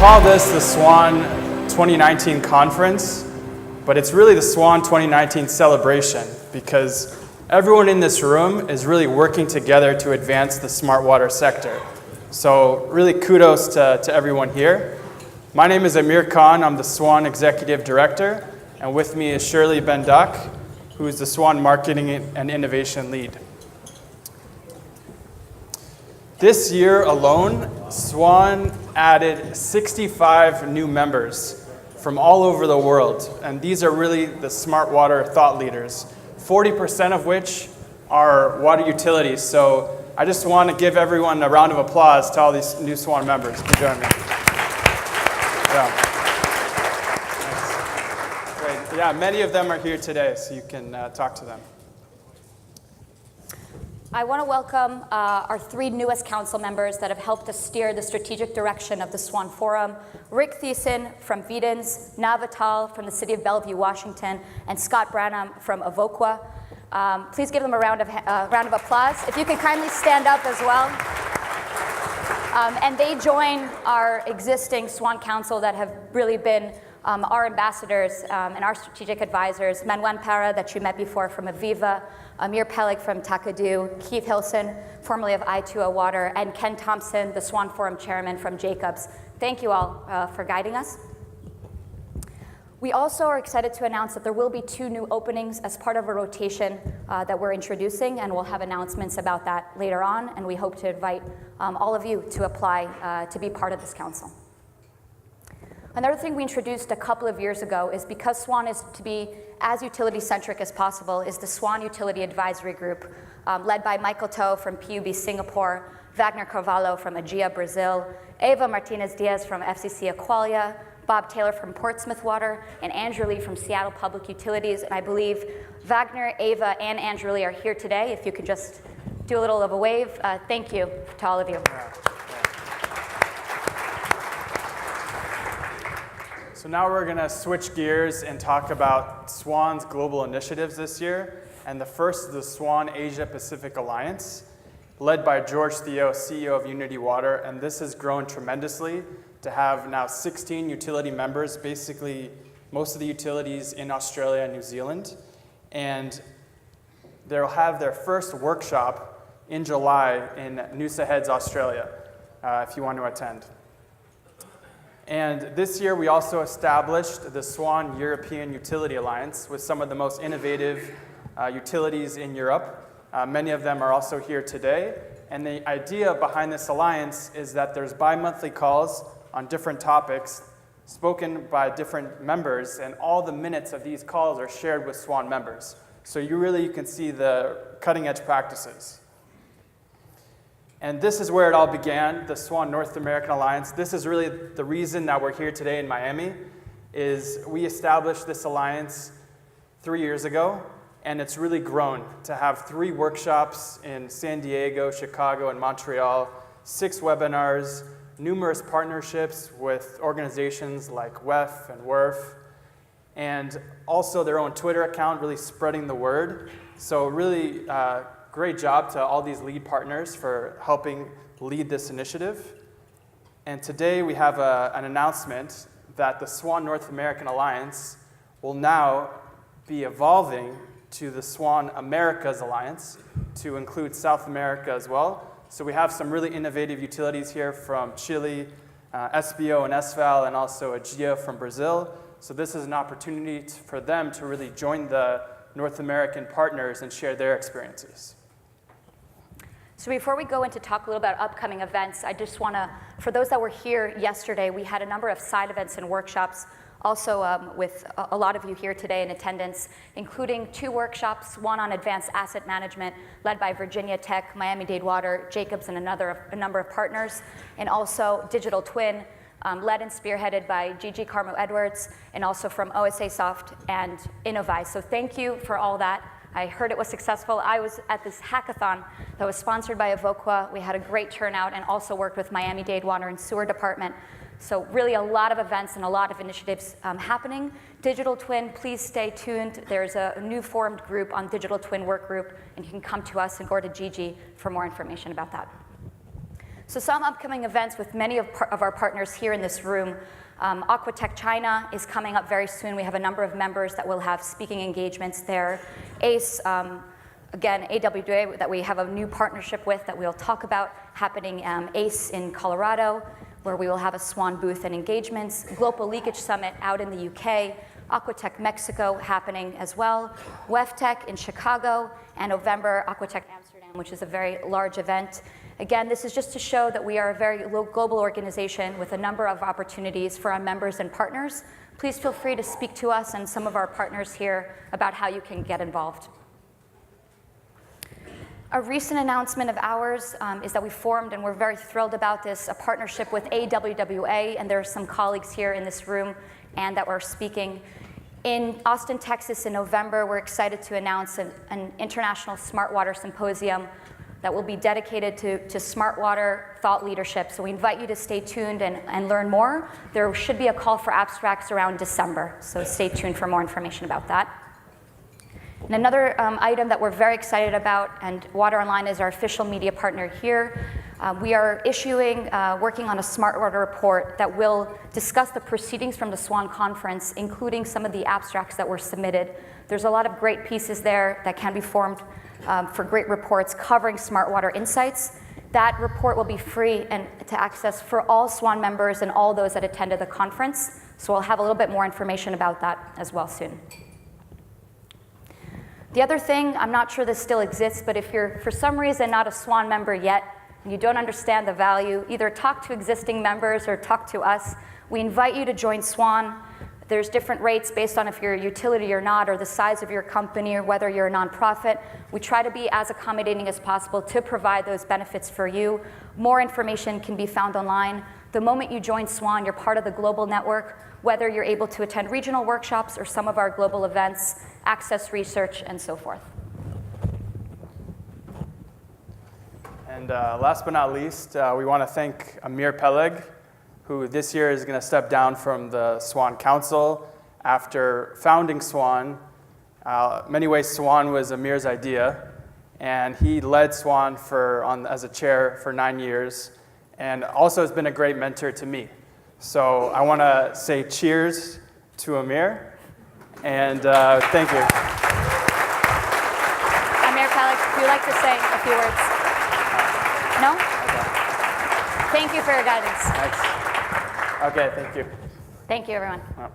call this the SWAN 2019 conference, but it's really the SWAN 2019 celebration because everyone in this room is really working together to advance the smart water sector. So really kudos to everyone here. My name is Amir Cahn. I'm the SWAN Executive Director, and with me is Shirley Ben-Dak, who is the SWAN Marketing and Innovation Lead. This year alone, SWAN added 65 new members from all over the world, and these are really the smart water thought leaders, 40% of which are water utilities. So I just want to give everyone a round of applause to all these new SWAN members for joining me. Yeah. Great. Yeah, many of them are here today, so you can talk to them. I want to welcome our three newest council members that have helped us steer the strategic direction of the SWAN Forum. Rick Thiessen from Vedens, Navatal from the city of Bellevue, Washington, and Scott Branham from Avoca. Please give them a round of applause. If you can kindly stand up as well. And they join our existing SWAN Council that have really been our ambassadors and our strategic advisors, Manuel Para, that you met before from Aviva, Amir Peleg from Takadu, Keith Hilson, formerly of I2O Water, and Ken Thompson, the SWAN Forum chairman from Jacobs. Thank you all for guiding us. We also are excited to announce that there will be 2 new openings as part of a rotation that we're introducing, and we'll have announcements about that later on, and we hope to invite all of you to apply to be part of this council. Another thing we introduced a couple of years ago is because SWAN is to be as utility-centric as possible is the SWAN Utility Advisory Group, led by Michael Toh from PUB Singapore, Wagner Carvalho from AGEA Brazil, Eva Martinez-Diaz from FCC Aqualia, Bob Taylor from Portsmouth Water, and Andrew Lee from Seattle Public Utilities. And I believe Wagner, Eva, and Andrew Lee are here today. If you could just do a little of a wave. Thank you to all of you. So now we're going to switch gears and talk about SWAN's global initiatives this year. And the first is the SWAN Asia Pacific Alliance, led by George Theo, CEO of Unity Water. And this has grown tremendously to have now 16 utility members, basically most of the utilities in Australia and New Zealand. And they'll have their first workshop in July in Noosa Heads, Australia, if you want to attend. And this year, we also established the SWAN European Utility Alliance with some of the most innovative utilities in Europe. Many of them are also here today. And the idea behind this alliance is that there's bi-monthly calls on different topics spoken by different members, and all the minutes of these calls are shared with SWAN members. So you can see the cutting-edge practices. And this is where it all began, the SWAN North American Alliance. This is really the reason that we're here today in Miami, is we established this alliance 3 years ago, and it's really grown to have 3 workshops in San Diego, Chicago, and Montreal, 6 webinars, numerous partnerships with organizations like WEF and WERF, and also their own Twitter account, really spreading the word. So really, great job to all these lead partners for helping lead this initiative. And today we have an announcement that the SWAN North American Alliance will now be evolving to the SWAN Americas Alliance to include South America as well. So we have some really innovative utilities here from Chile, SBO and SVAL, and also AGEA from Brazil. So this is an opportunity for them to really join the North American partners and share their experiences. So before we go into talk a little about upcoming events, I just want to, for those that were here yesterday, we had a number of side events and workshops, also with a lot of you here today in attendance, including 2 workshops, one on advanced asset management, led by Virginia Tech, Miami-Dade Water, Jacobs, and a number of partners, and also digital twin, led and spearheaded by Gigi Carmo-Edwards, and also from OSA Soft and Innovi. So thank you for all that. I heard it was successful. I was at this hackathon that was sponsored by Avoca. We had a great turnout and also worked with Miami-Dade Water and Sewer Department. So really a lot of events and a lot of initiatives happening. Digital Twin, please stay tuned. There's a new formed group on Digital Twin Work Group, and you can come to us and go to Gigi for more information about that. So some upcoming events with many of our partners here in this room. Aquatech China is coming up very soon. We have a number of members that will have speaking engagements there. ACE, again, AWA, that we have a new partnership with that we'll talk about, happening ACE in Colorado, where we will have a SWAN booth and engagements. Global Leakage Summit out in the UK. Aquatech Mexico happening as well. WEFTech in Chicago, and November, Aquatech Amsterdam, which is a very large event. Again, this is just to show that we are a very global organization with a number of opportunities for our members and partners. Please feel free to speak to us and some of our partners here about how you can get involved. A recent announcement of ours is that we formed, and we're very thrilled about this, a partnership with AWWA, and there are some colleagues here in this room and that were speaking. In Austin, Texas in November, we're excited to announce an international Smart Water Symposium that will be dedicated to smart water thought leadership. So we invite you to stay tuned and learn more. There should be a call for abstracts around December, so stay tuned for more information about that. And another item that we're very excited about, and Water Online is our official media partner here, we are working on a smart water report that will discuss the proceedings from the SWAN conference, including some of the abstracts that were submitted. There's a lot of great pieces there that can be formed for great reports covering smart water insights. That report will be free and to access for all SWAN members and all those that attended the conference. So we'll have a little bit more information about that as well soon. The other thing, I'm not sure this still exists, but if you're for some reason not a SWAN member yet, and you don't understand the value, either talk to existing members or talk to us. We invite you to join SWAN. There's different rates based on if you're a utility or not, or the size of your company, or whether you're a nonprofit. We try to be as accommodating as possible to provide those benefits for you. More information can be found online. The moment you join SWAN, you're part of the global network, whether you're able to attend regional workshops or some of our global events, access research, and so forth. And last but not least, we want to thank Amir Peleg, who this year is going to step down from the Swan Council after founding Swan. Many ways, Swan was Amir's idea, and he led Swan as a chair for 9 years, and also has been a great mentor to me. So I want to say cheers to Amir, and thank you. Amir Peleg, would you like to say a few words? No? Okay. Thank you for your guidance. Thanks. Okay, thank you. Thank you, everyone. Well.